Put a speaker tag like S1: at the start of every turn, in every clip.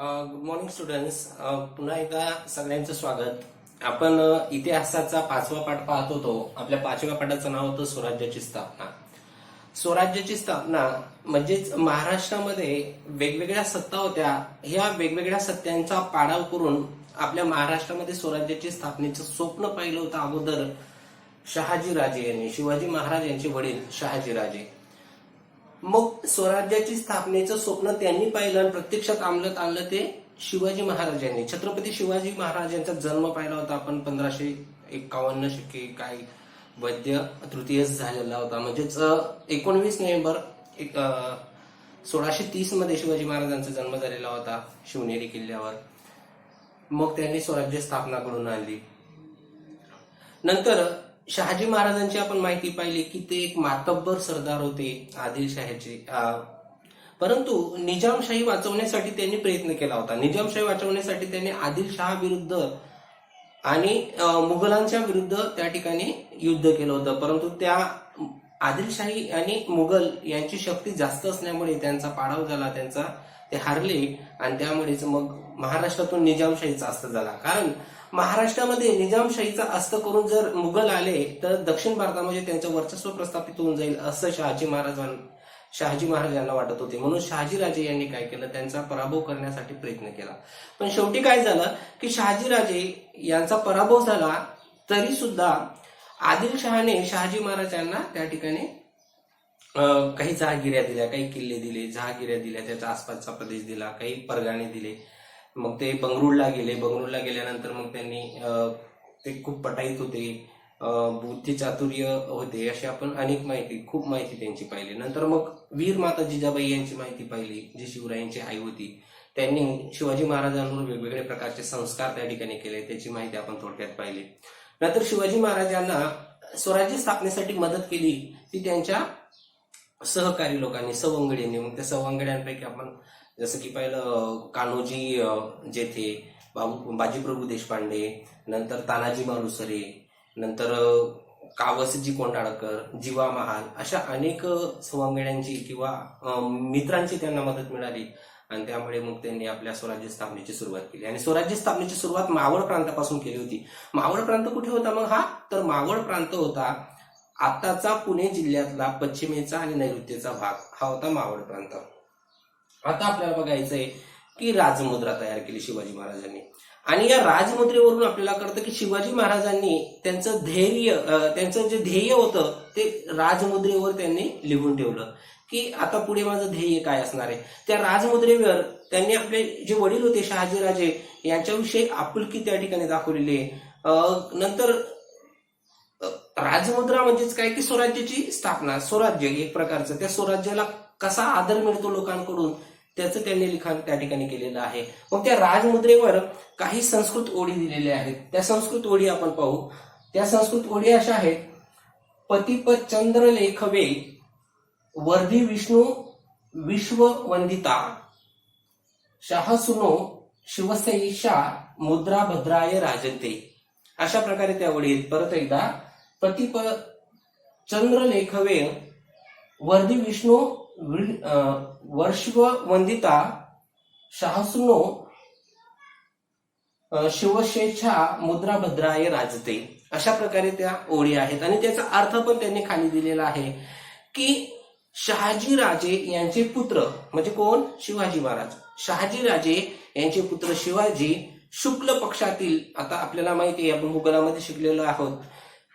S1: Good morning students. पुन्हा एकदा सगळ्यांचं स्वागत. आपण इतिहासाचा 5वा पाठ पाहत होतो. आपल्या 5व्या पाठाचं नाव होतं स्वराज्याची स्थापना. स्वराज्याची स्थापना म्हणजेच महाराष्ट्रामध्ये वेगवेगळ्या सत्ता होत्या. ह्या वेगवेगळ्या सत्तांचा पाडाव करून आपल्या महाराष्ट्रामध्ये स्वराज्याची स्थापनेचं स्वप्न पाहिलं होतं अगोदर शहाजीराजे यांनी. शिवाजी महाराज यांचे वडील शहाजीराजे. मग स्वराज्याची स्थापनेचं स्वप्न त्यांनी पाहिलं आणि प्रत्यक्षात अंमलात आणलं ते शिवाजी महाराजांनी. छत्रपती शिवाजी महाराजांचा जन्म पाहिला होता आपण 1551 शके काय वैद्य तृतीय झालेला होता. म्हणजेच 19 नोव्हेंबर 1630 मध्ये शिवाजी महाराजांचा जन्म झालेला होता शिवनेरी किल्ल्यावर. मग त्यांनी स्वराज्य स्थापना करून आणली. नंतर शहाजी महाराजांची आपण माहिती पाहिली की ते एक मातब्बर सरदार होते आदिलशाहीचे. परंतु निजामशाही वाचवण्यासाठी त्यांनी प्रयत्न केला होता. निजामशाही वाचवण्यासाठी त्यांनी आदिलशाह विरुद्ध आणि मुघलांच्या विरुद्ध त्या ठिकाणी युद्ध केलं होतं. परंतु त्या आदिलशाही आणि मुघल यांची शक्ती जास्त असल्यामुळे त्यांचा पाडाव झाला, ते हारले आणि त्यामुळेच मग महाराष्ट्रातून निजामशाहीचा अस्त झाला. कारण महाराष्ट्रामध्ये निजामशाहीचा अस्त करून जर मुघल आले तर दक्षिण भारतामध्ये त्यांचं वर्चस्व प्रस्थापित होऊन जाईल असं शहाजी महाराजांना वाटत होते. म्हणून शहाजीराजे यांनी काय केलं, त्यांचा पराभव करण्यासाठी प्रयत्न केला. पण शेवटी काय झालं की शहाजीराजे यांचा पराभव झाला तरी सुद्धा आदिलशहाने शहाजी महाराजांना त्या ठिकाणी काही जहागिऱ्या दिल्या, काही किल्ले दिले, जहागिऱ्या दिल्या, त्याच्या आसपासचा प्रदेश दिला, काही परगाणे दिले. मग ते बंगळूरला गेले. बंगळूरला गेल्यानंतर मग त्यांनी ते खूप पटाईत होते, बुद्धी चातुर्य होते, अशी आपण खूप माहिती त्यांची पाहिली. नंतर मग वीर माता जिजाबाई यांची माहिती पाहिली, जी शिवरायांची आई होती. त्यांनी शिवाजी महाराजांवर वेगवेगळे प्रकारचे संस्कार त्या ठिकाणी केले, त्याची माहिती आपण थोडक्यात पाहिली. नंतर शिवाजी महाराजांना स्वराज्य स्थापनेसाठी मदत केली ती त्यांच्या सहकारी लोकांनी, सवंगड्यांनी. मग त्या सवंगड्यांपैकी आपण जसं की पहिलं कान्होजी जेथे, बाजीप्रभू देशपांडे, नंतर तानाजी मालुसरे, नंतर कावसजी कोंढाळकर, जीवा महाल, अशा अनेक सवंगड्यांची किंवा मित्रांची त्यांना मदत मिळाली आणि त्यामुळे मग त्यांनी आपल्या स्वराज्य स्थापनेची सुरुवात केली. आणि स्वराज्य स्थापनेची सुरुवात मावळ प्रांतापासून केली होती. मावळ प्रांत कुठे होता मग हा? तर मावळ प्रांत होता आताचा पुणे जिल्ह्यातला पश्चिमेचा आणि नैऋत्येचा भाग, हा होता मावळ प्रांत. आता आपल्याला बघायचंय की राजमुद्रा तयार केली शिवाजी महाराजांनी. आणि या राजमुद्रेवरून आपल्याला कळतं की शिवाजी महाराजांनी त्यांचं जे ध्येय होतं ते राजमुद्रेवर त्यांनी लिहून ठेवलं की आता पुढे माझं ध्येय काय असणार आहे. त्या राजमुद्रेवर त्यांनी आपले जे वडील होते शहाजीराजे यांच्याविषयी आपुलकी त्या ठिकाणी दाखवलेली आहे. नंतर राजमुद्रा म्हणजेच काय की स्वराज्याची स्थापना, स्वराज्य एक प्रकारचं, त्या स्वराज्याला कसा आदर मिळतो लोकांकडून त्याचं त्यांनी लिखाण त्या ठिकाणी केलेलं आहे. मग त्या राजमुद्रेवर काही संस्कृत ओळी दिलेल्या आहेत. त्या संस्कृत ओळी आपण पाहू. त्या संस्कृत ओळी अशा आहेत: पतिपत चंद्र लेखवे वर्धी विष्णू विश्ववंदिता शाहसुनो शिवसैषा मुद्रा भद्राय राजते. अशा प्रकारे त्या ओळी आहेत. परत एकदा: पतिप चंद्र लेखवे वर्धी विष्णू वर्षवंदिता शाहसुनो शिवशेषा मुद्रा भद्राय राजते. अशा प्रकारे त्या ओळी आहेत. आणि त्याचा अर्थ पण त्यांनी खाली दिलेला आहे की शहाजीराजे यांचे पुत्र म्हणजे कोण? शिवाजी महाराज. शहाजीराजे यांचे पुत्र शिवाजी शुक्ल पक्षातील, आता आपल्याला माहिती आहे आपण मुघलामध्ये शिकलेलो आहोत,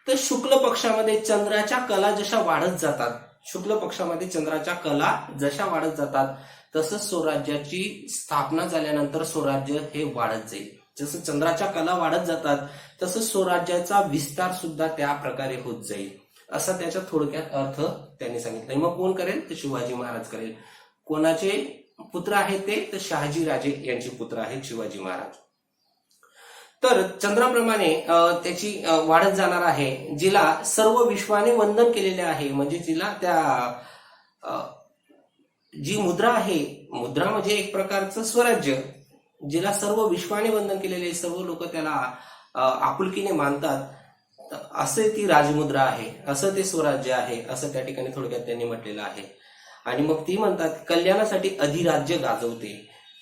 S1: तर शुक्ल पक्षामध्ये चंद्राच्या कला जशा वाढत जातात, शुक्ल पक्षामध्ये चंद्राच्या कला जशा वाढत जातात तसं स्वराज्याची स्थापना झाल्यानंतर स्वराज्य हे वाढत जाईल. जसं चंद्राच्या कला वाढत जातात तसं स्वराज्याचा विस्तार सुद्धा त्या प्रकारे होत जाईल, असा त्याचा थोडक्यात अर्थ त्यांनी सांगितलाय. मग कोण करेल? तर शिवाजी महाराज करेल. कोणाचे पुत्र आहेत ते? तर शहाजीराजे यांचे पुत्र आहेत शिवाजी महाराज. तर चंद्राप्रमाणे त्याची वाढत जाणार आहे, जिला सर्व विश्वाने वंदन केलेले आहे. म्हणजे जिला जी मुद्रा आहे, मुद्रा म्हणजे एक प्रकारचं स्वराज्य, जिला सर्व विश्वाने वंदन केलेले, सर्व लोक त्याला आपुलकीने मानतात, असे ती राजमुद्रा आहे, असं ते स्वराज्य आहे, असं त्या ठिकाणी थोडक्यात त्यांनी म्हटलेलं आहे. आणि मग ती म्हणतात कल्याणासाठी अधिराज्य गाजवते,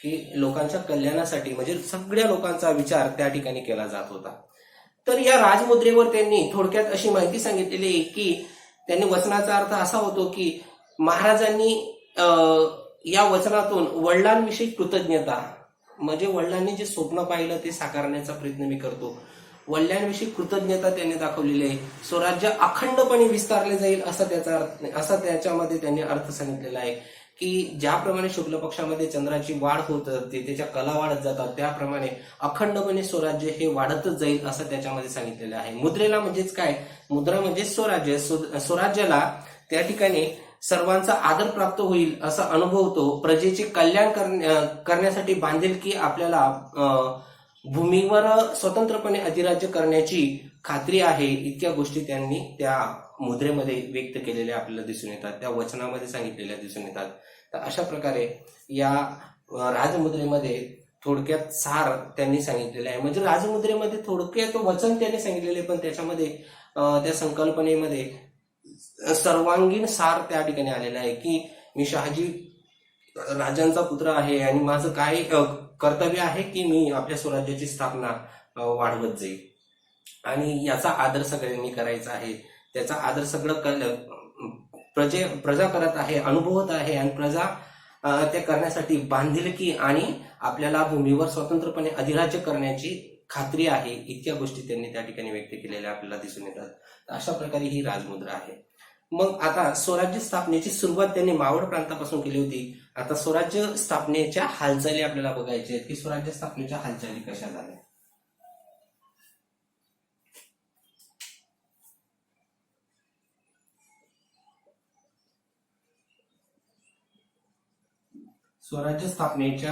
S1: की लोकांच्या कल्याणासाठी म्हणजे सगळ्या लोकांचा विचार त्या ठिकाणी केला जात होता. तर या राजमुद्रेवर त्यांनी थोडक्यात अशी माहिती सांगितलेली आहे की त्यांनी वचनाचा अर्थ असा होतो की महाराजांनी या वचनातून वडिलांविषयी कृतज्ञता म्हणजे वडिलांनी जे स्वप्न पाहिलं ते साकारण्याचा प्रयत्न मी करतो, वडिलांविषयी कृतज्ञता त्यांनी दाखवलेली आहे. स्वराज्य अखंडपणे विस्तारले जाईल असा त्याच्यामध्ये त्यांनी अर्थ सांगितलेला आहे की ज्याप्रमाणे शुक्ल पक्षामध्ये चंद्राची वाढ होत जाते, त्याच्या कला वाढत जातात, त्याप्रमाणे अखंडपणे स्वराज्य हे वाढतच जाईल असं त्याच्यामध्ये सांगितलेलं आहे. मुद्रेला म्हणजेच काय, मुद्रा म्हणजे स्वराज्य, स्वराज्याला त्या ठिकाणी सर्वांचा आदर प्राप्त होईल असा अनुभवतो, प्रजेचे कल्याण करण्यासाठी बांधिलकी आपल्याला भूमीवर स्वतंत्रपणे अधिराज्य करण्याची खात्री आहे. इतक्या गोष्टी त्यांनी त्या मुद्रेमध्ये व्यक्त केलेल्या आपल्याला दिसून येतात, त्या वचनामध्ये सांगितलेल्या दिसून येतात. तर अशा प्रकारे या राजमुद्रेमध्ये थोडक्यात सार त्यांनी सांगितलेलं आहे. म्हणजे राजमुद्रेमध्ये थोडक्यात वचन त्यांनी सांगितलेले, पण त्याच्यामध्ये त्या संकल्पनेमध्ये सर्वांगीण सार त्या ठिकाणी आलेला आहे की मी शहाजी राजांचा पुत्र आहे आणि माझं काय कर्तव्य आहे की मी आपल्या स्वराज्याची स्थापना वाढवत जाईल आणि याचा आदर सगळ्यांनी करायचा आहे. त्याचा आदर सगळं प्रजा करत आहे, अनुभवत आहे आणि प्रजा ते करण्यासाठी बांधिलकी आणि आपल्याला भूमीवर स्वतंत्रपणे अधिराज्य करण्याची खात्री आहे. इतक्या गोष्टी त्यांनी त्या ठिकाणी व्यक्त केलेल्या आपल्याला दिसून येतात. अशा प्रकारे ही राजमुद्रा आहे. मग आता स्वराज्य स्थापनेची सुरुवात त्यांनी मावळ प्रांतापासून केली होती. आता स्वराज्य स्थापनेच्या हालचाली आपल्याला बघायच्या आहेत की स्वराज्य स्थापनेच्या हालचाली कशा झाल्या. स्वराज्य स्थापनेच्या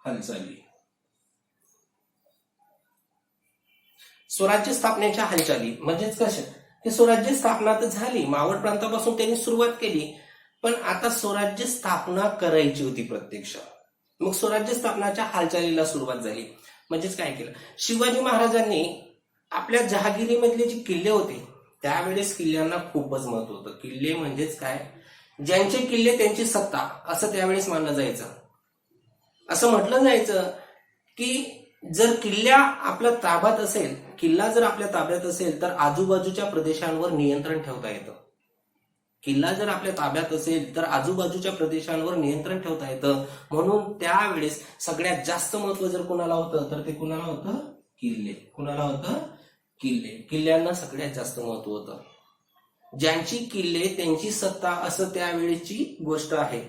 S1: हालचाली. स्वराज्य स्थापनेच्या हालचाली म्हणजेच कशा की स्वराज्य स्थापना तर झाली, मावळ प्रांतापासून त्यांनी सुरुवात केली, पण आता स्वराज्य स्थापना करायची होती प्रत्यक्ष. मग स्वराज्य स्थापनाच्या हालचालीला सुरुवात झाली. म्हणजेच काय केलं, शिवाजी महाराजांनी आपल्या जहागिरीमधले जे किल्ले होते त्यावेळेस किल्ल्यांना खूपच महत्व होतं. किल्ले म्हणजेच काय, ज्यांचे किल्ले त्यांची सत्ता असं त्यावेळेस मानलं जायचं. असं म्हटलं जायचं की जर किल्ला आपल्या ताब्यात असेल, किल्ला जर आपल्या ताब्यात असेल तर आजूबाजूच्या प्रदेशांवर नियंत्रण ठेवता येतं. किल्ला जर आपल्या ताब्यात असेल तर आजूबाजूच्या प्रदेशांवर नियंत्रण ठेवता येतं. म्हणून त्यावेळेस सगळ्यात जास्त महत्व जर कुणाला होतं तर ते कुणाला होतं, किल्ले. कुणाला होतं, किल्ले. किल्ल्यांना सगळ्यात जास्त महत्व होतं. ज्यांची किल्ले त्यांची सत्ता असं त्यावेळेची गोष्ट आहे.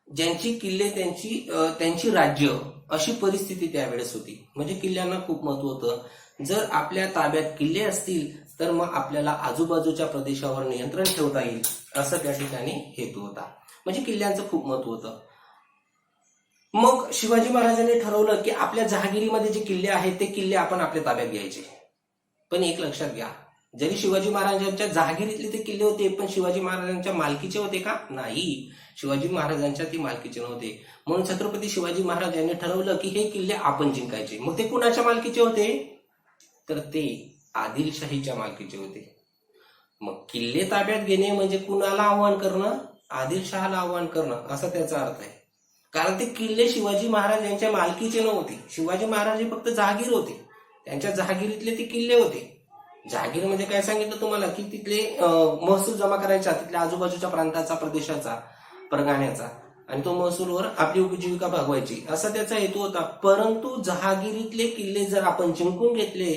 S1: ज्यांची किल्ले त्यांची राज्य अशी परिस्थिती त्यावेळेस होती. म्हणजे किल्ल्यांना खूप महत्व होतं. जर आपल्या ताब्यात किल्ले असतील तर मग आपल्याला आजूबाजूच्या प्रदेशावर नियंत्रण ठेवता येईल असं त्या ठिकाणी हेतू होता. म्हणजे किल्ल्यांचं खूप महत्व होतं. मग शिवाजी महाराजांनी ठरवलं की आपल्या जहागिरीमध्ये जे किल्ले आहेत ते किल्ले आपण आपल्या ताब्यात घ्यायचे. पण एक लक्षात घ्या, जरी शिवाजी महाराजांच्या जहागिरीतले ते किल्ले होते पण शिवाजी महाराजांच्या मालकीचे होते का? नाही, शिवाजी महाराजांच्या ते मालकीचे नव्हते. म्हणून छत्रपती शिवाजी महाराज यांनी ठरवलं की हे किल्ले आपण जिंकायचे. मग ते कुणाच्या मालकीचे होते तर ते आदिलशाहीच्या मालकीचे होते. मग किल्ले ताब्यात घेणे म्हणजे कुणाला आव्हान करणं, आदिलशहाला आव्हान करणं असा त्याचा अर्थ आहे. कारण ते किल्ले शिवाजी महाराज यांच्या मालकीचे नव्हते. शिवाजी महाराज हे फक्त जहागीर होते, त्यांच्या जहागिरीतले ते किल्ले होते. जहागीर म्हणजे काय सांगितलं तुम्हाला की तिथले महसूल जमा करायचा, तिथल्या आजूबाजूच्या प्रांताचा, प्रदेशाचा, परगाण्याचा, आणि तो महसूलवर आपली उपजीविका भागवायची असा त्याचा हेतू होता. परंतु जहागिरीतले किल्ले जर आपण जिंकून घेतले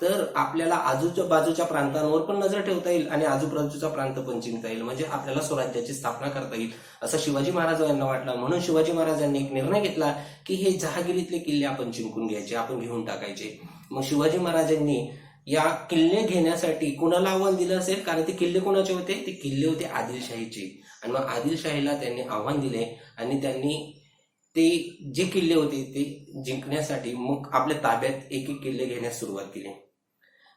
S1: तर आपल्याला आजूबाजूच्या प्रांतांवर पण नजर ठेवता येईल आणि आजूबाजूचा प्रांत पण जिंकता येईल. म्हणजे आपल्याला स्वराज्याची स्थापना करता येईल असं शिवाजी महाराज यांना वाटलं. म्हणून शिवाजी महाराजांनी एक निर्णय घेतला की हे जहागिरीतले किल्ले आपण जिंकून घ्यायचे, आपण घेऊन टाकायचे. मग शिवाजी महाराजांनी या किल्ले घेण्यासाठी कुणाला आव्हान दिलं असेल, कारण ते किल्ले कोणाचे होते, ते किल्ले होते आदिलशाहीचे. आणि मग आदिलशाहीला त्यांनी आव्हान दिले आणि त्यांनी ते जे किल्ले होते ते जिंकण्यासाठी मग आपल्या ताब्यात एक एक किल्ले घेण्यास सुरुवात केली.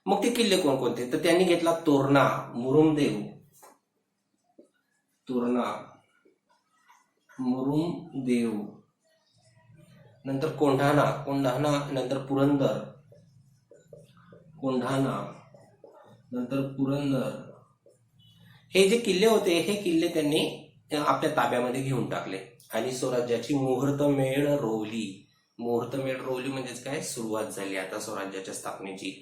S1: मग ते किल्ले कोणकोणते तर त्यांनी घेतला तोरणा, मुरुमदेव, नंतर कोंढाणा, नंतर पुरंदर. हे जे किल्ले होते हे किल्ले त्यांनी आपल्या ताब्यामध्ये घेऊन टाकले आणि स्वराज्याची मुहूर्तमेढ रोवली. मुहूर्तमेढ रोवली म्हणजेच काय, सुरुवात झाली आता स्वराज्याच्या स्थापनेची.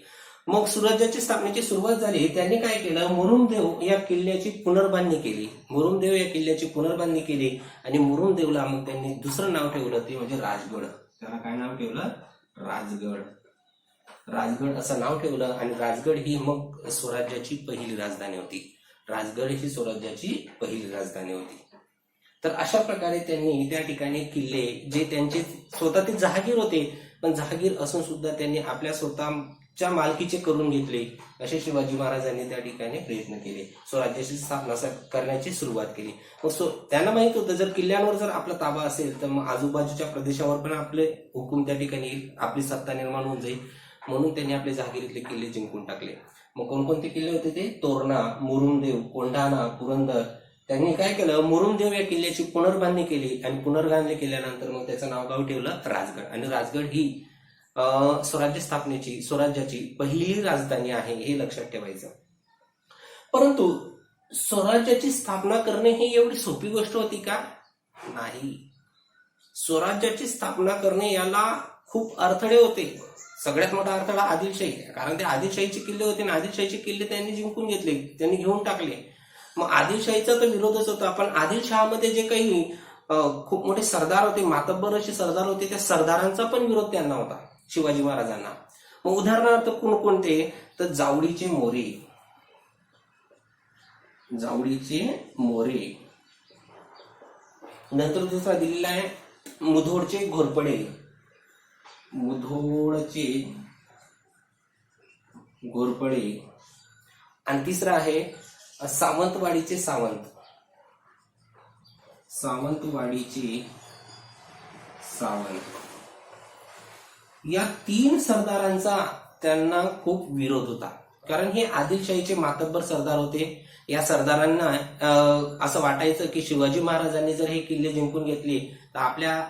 S1: मग स्वराज्याच्या स्थापनेची सुरुवात झाली. त्यांनी काय केलं, मुरुमदेव या किल्ल्याची पुनर्बांधणी केली. मुरुमदेव या किल्ल्याची पुनर्बांधणी केली आणि मुरुमदेवला मग त्यांनी दुसरं नाव ठेवलं, ते म्हणजे राजगड. त्याला काय नाव ठेवलं, राजगड. राजगड असं नाव ठेवलं आणि राजगड ही मग स्वराज्याची पहिली राजधानी होती. राजगड ही स्वराज्याची पहिली राजधानी होती. तर अशा प्रकारे त्यांनी त्या ठिकाणी किल्ले, जे त्यांचे स्वतःचे जहागीर होते, पण जहागीर असून सुद्धा त्यांनी आपल्या स्वतःच्या मालकीचे करून घेतले. असे शिवाजी महाराजांनी त्या ठिकाणी प्रयत्न केले, स्वराज्याची स्थापना करण्याची सुरुवात केली. मग त्यांना माहित होतं, जर किल्ल्यांवर जर आपला ताबा असेल तर मग आजूबाजूच्या प्रदेशावर पण आपले हुकूम त्या ठिकाणी येईल, आपली सत्ता निर्माण होऊन जाईल. म्हणून त्यांनी आपले जहागिरीतले किल्ले जिंकून टाकले. मग कोणकोणते किल्ले होते ते, तोरणा, मुरुमदेव, कोंढाणा, पुरंदर. त्यांनी काय केलं, मुरुमदेव या किल्ल्याची पुनर्बांधणी केली आणि पुनर्बांधणी केल्यानंतर मग त्याचं नाव ठेवलं राजगड. आणि राजगड ही स्वराज्य स्थापनेची, स्वराज्याची पहिली राजधानी आहे, हे लक्षात ठेवायचं. परंतु स्वराज्याची स्थापना करणे ही एवढी सोपी गोष्ट होती का? नाही. स्वराज्याची स्थापना करणे याला खूप अडथळे होते. सगळ्यात मोठा अडथळा आदिलशाही, कारण ते आदिलशाहीचे किल्ले होते आणि आदिलशाहीचे किल्ले त्यांनी जिंकून घेतले, त्यांनी घेऊन टाकले. मग आदिलशाहीचा तर विरोधच होता, पण आदिलशहामध्ये जे काही खूप मोठे सरदार होते, मातब्बर असे सरदार होते, त्या सरदारांचा पण विरोध त्यांना होता, शिवाजी महाराजांना. मग उदाहरणार्थ कोणकोणते, तर जावडीचे मोरे. जावडीचे मोरे. नंतर दुसरा दिलेला आहे मुधोळचे घोरपडे. मुधोळचे घोरपडे. आणि तिसरा आहे सावंतवाडीचे सावंत. सावंतवाडीचे सावंत. या 3 सरदारांचा त्यांना खूप विरोध होता, कारण हे आदिलशाहीचे मातब्बर सरदार होते. या सरदारांना असं वाटायचं की शिवाजी महाराजांनी जर हे किल्ले जिंकून घेतले तर आपल्या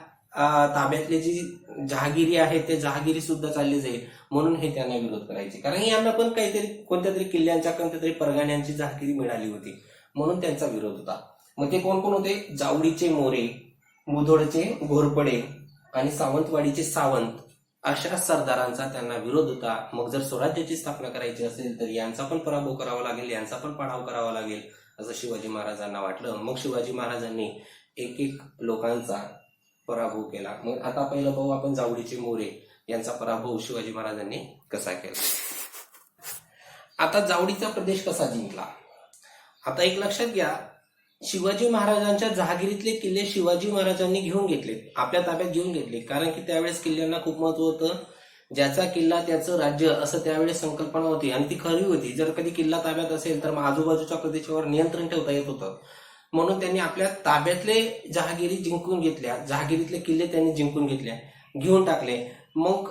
S1: ताब्यातले जी जहागिरी आहे ते जहागिरी सुद्धा चालली जाईल, म्हणून हे त्यांना विरोध करायचे. कारण यांना पण काहीतरी कोणत्या तरी किल्ल्यांच्या, कोणत्या तरी परगाण्यांची जहागिरी मिळाली होती, म्हणून त्यांचा विरोध होता. मग ते कोण कोण होते, जावडीचे मोरे, मुधोळचे घोरपडे आणि सावंतवाडीचे सावंत. अशा सरदारांचा त्यांना विरोध होता. मग जर स्वराज्याची स्थापना करायची असेल तर यांचा पण पराभव करावा लागेल, यांचा पण पाडाव करावा लागेल, असं शिवाजी महाराजांना वाटलं. मग शिवाजी महाराजांनी एक एक लोकांचा पराभव केला. मग आता पहिलं पाहू आपण जावडीचे मोरे यांचा पराभव शिवाजी महाराजांनी कसा केला. आता जावडीचा प्रदेश कसा जिंकला. आता एक लक्षात घ्या, शिवाजी महाराजांच्या जहागिरीतले किल्ले शिवाजी महाराजांनी घेऊन घेतले, आपल्या ताब्यात घेऊन घेतले. कारण की त्यावेळेस किल्ल्यांना खूप महत्व होतं. ज्याचा किल्ला त्याचं राज्य, असं त्यावेळेस संकल्पना होती आणि ती खरी होती. जर कधी किल्ला ताब्यात असेल तर मग आजूबाजूच्या प्रदेशावर नियंत्रण ठेवता येत होतं. म्हणून त्यांनी आपल्या ताब्यातले जहागिरी जिंकून घेतल्या, जहागिरीतले किल्ले त्यांनी जिंकून घेतल्या, घेऊन टाकले. मग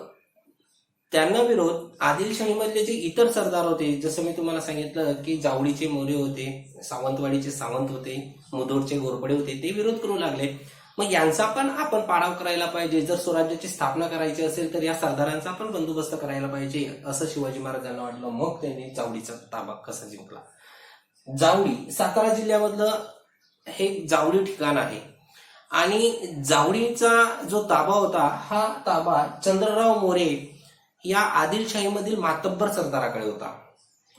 S1: त्यांना विरोध आदिलशाहीमधले जे इतर सरदार होते, जसं मी तुम्हाला सांगितलं की जावडीचे मोरे होते, सावंतवाडीचे सावंत होते, मुधोळचे घोरपडे होते, ते विरोध करू लागले. मग यांचा पण आपण पाडाव करायला पाहिजे. जर स्वराज्याची स्थापना करायची असेल तर या सरदारांचा पण बंदोबस्त करायला पाहिजे, असं शिवाजी महाराजांना वाटलं. मग त्यांनी जावडीचा ताबा कसा जिंकला. जावडी सातारा जिल्ह्यामधलं हे जावडी ठिकाण आहे आणि जावडीचा जो ताबा होता, हा ताबा चंद्रराव मोरे या आदिलशाहीमधील मातब्बर सरदाराकडे होता.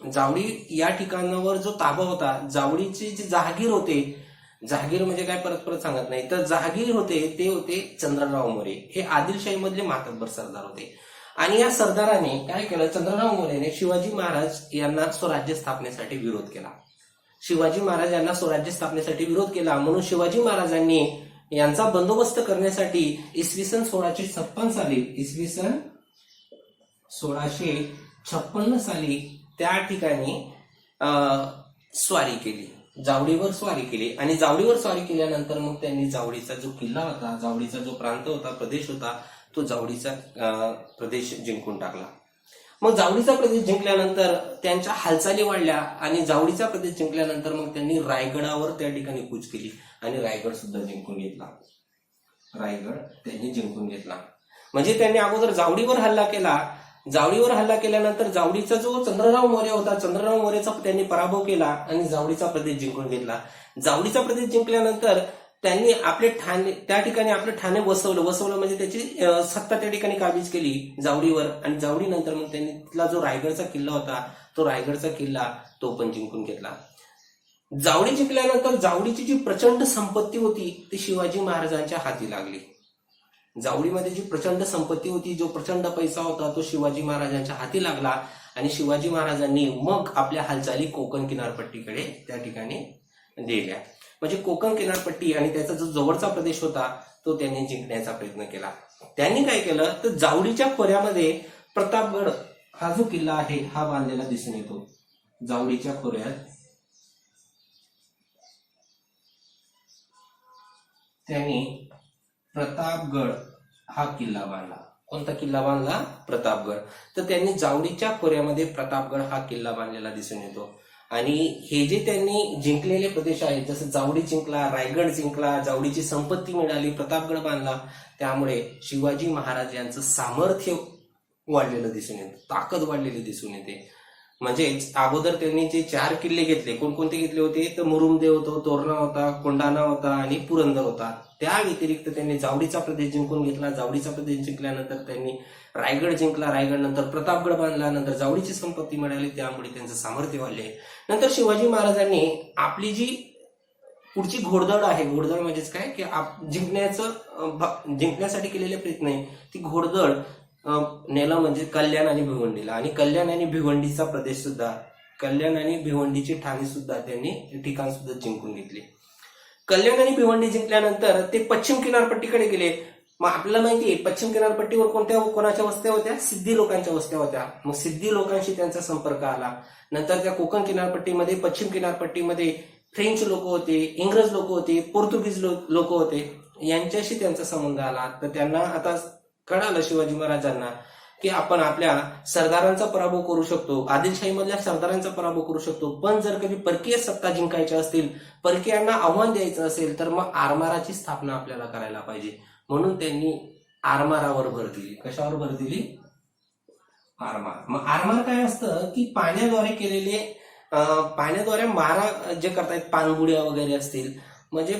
S1: जावडी या ठिकाणावर जो ताबा होता, जावडीचे जे जहागीर होते, जहागीर म्हणजे काय परत परत सांगत नाही, तर जहागीर होते ते होते चंद्रराव मोरे. हे आदिलशाहीमधले मातब्बर सरदार होते. आणि या सरदाराने काय केलं, चंद्रराव मोरेने शिवाजी महाराज यांना स्वराज्य स्थापनेसाठी विरोध केला. शिवाजी महाराज यांना स्वराज्य स्थापनेसाठी विरोध केला. म्हणून शिवाजी महाराजांनी यांचा बंदोबस्त करण्यासाठी इसवी सन 1656 साली, इसवी सन 1656 साली त्या ठिकाणी स्वारी केली, जावडीवर स्वारी केली. आणि जावडीवर स्वारी केल्यानंतर मग त्यांनी जावडीचा जो किल्ला होता, जावडीचा जो प्रांत होता, प्रदेश होता, तो जावडीचा प्रदेश जिंकून टाकला. मग जावडीचा प्रदेश जिंकल्यानंतर त्यांच्या हालचाली वाढल्या आणि जावडीचा प्रदेश जिंकल्यानंतर मग त्यांनी रायगडावर त्या ठिकाणी कूच केली आणि रायगड सुद्धा जिंकून घेतला. रायगड त्यांनी जिंकून घेतला. म्हणजे त्यांनी अगोदर जावडीवर हल्ला केला. जावडीवर हल्ला केल्यानंतर जावडीचा जो चंद्रराव मोरे होता, चंद्रराव मोरेचा त्यांनी पराभव केला आणि जावडीचा प्रदेश जिंकून घेतला. जावळीचा प्रदेश जिंकल्यानंतर त्यांनी आपले ठाणे त्या ठिकाणी आपलं ठाणे वसवलं म्हणजे त्याची सत्ता त्या ठिकाणी काबीज केली जावळीवर. आणि जावळीनंतर मग त्यांनी तिथला जो रायगडचा किल्ला होता तो रायगडचा किल्ला तो पण जिंकून घेतला. जावळी जिंकल्यानंतर जावळीची जी प्रचंड संपत्ती होती ती शिवाजी महाराजांच्या हाती लागली. जावळीमध्ये जी प्रचंड संपत्ती होती, जो प्रचंड पैसा होता तो शिवाजी महाराजांच्या हाती लागला. आणि शिवाजी महाराजांनी मग आपल्या हालचाली कोकण किनारपट्टीकडे त्या ठिकाणी दिल्या. म्हणजे कोकण किनारपट्टी आणि त्याचा जो जवळचा प्रदेश होता तो त्यांनी जिंकण्याचा प्रयत्न केला. त्यांनी काय केलं तर जावळीच्या खोऱ्यामध्ये प्रतापगड हा जो किल्ला आहे हा बांधलेला दिसून येतो. जावळीच्या खोऱ्यात त्यांनी प्रतापगड हा किल्ला बांधला. कोणता किल्ला बांधला? प्रतापगड. तर त्यांनी जावळीच्या खोऱ्यामध्ये प्रतापगड हा किल्ला बांधलेला दिसून येतो. आणि हे जे त्यांनी जिंकलेले प्रदेश आहेत, जसं जावळी जिंकला, रायगड जिंकला, जावळीची संपत्ती मिळाली, प्रतापगड बांधला, त्यामुळे शिवाजी महाराज यांचं सामर्थ्य वाढलेलं दिसून येतं, ताकद वाढलेली दिसून येते. म्हणजेच अगोदर त्यांनी जे 4 किल्ले घेतले, कोणकोणते घेतले होते तर मुरुमदेव होतो, तोरणा होता, कोंढाणा होता आणि पुरंदर होता. त्या व्यतिरिक्त त्यांनी जावळीचा प्रदेश जिंकून घेतला. जावळीचा प्रदेश जिंकल्यानंतर त्यांनी रायगड जिंकला, रायगड नंतर प्रतापगड बांधला, नंतर जावळीची संपत्ती मिळाली, त्यामुळे त्यांचं सामर्थ्य वाढले. नंतर शिवाजी महाराजांनी आपली जी पुढची घोडदळ आहे, घोडदळ म्हणजेच काय की जिंकण्यासाठी केलेले प्रयत्न आहे, ती घोडदळ नेलं म्हणजे कल्याण आणि भिवंडीला. आणि कल्याण आणि भिवंडीचा प्रदेश सुद्धा, कल्याण आणि भिवंडीची ठाणी सुद्धा त्यांनी ठिकाण सुद्धा जिंकून घेतली. कल्याण आणि भिवंडी जिंकल्यानंतर ते पश्चिम किनारपट्टीकडे गेले. मग आपल्याला माहितीये पश्चिम किनारपट्टीवर कोणाच्या वस्त्या होत्या? सिद्धी लोकांच्या वस्त्या होत्या. मग सिद्धी लोकांशी त्यांचा संपर्क आला. नंतर त्या कोकण किनारपट्टीमध्ये, पश्चिम किनारपट्टीमध्ये फ्रेंच लोक होते, इंग्रज लोक होते, पोर्तुगीज लोक होते, यांच्याशी त्यांचा संबंध आला. तर त्यांना आता कळालं शिवाजी महाराजांना की आपण आपल्या सरदारांचा पराभव करू शकतो, आदिलशाहीमधल्या सरदारांचा पराभव करू शकतो, पण जर कधी परकीय सत्ता जिंकायच्या असतील, परकीयांना आव्हान द्यायचं असेल तर मग आरमाराची स्थापना आपल्याला करायला पाहिजे. म्हणून त्यांनी आरमारावर भर दिली. कशावर भर दिली? आरमार. मग आरमार काय असतं की पाण्याद्वारे मारा जे करतायत, पाणबुड्या वगैरे असतील, म्हणजे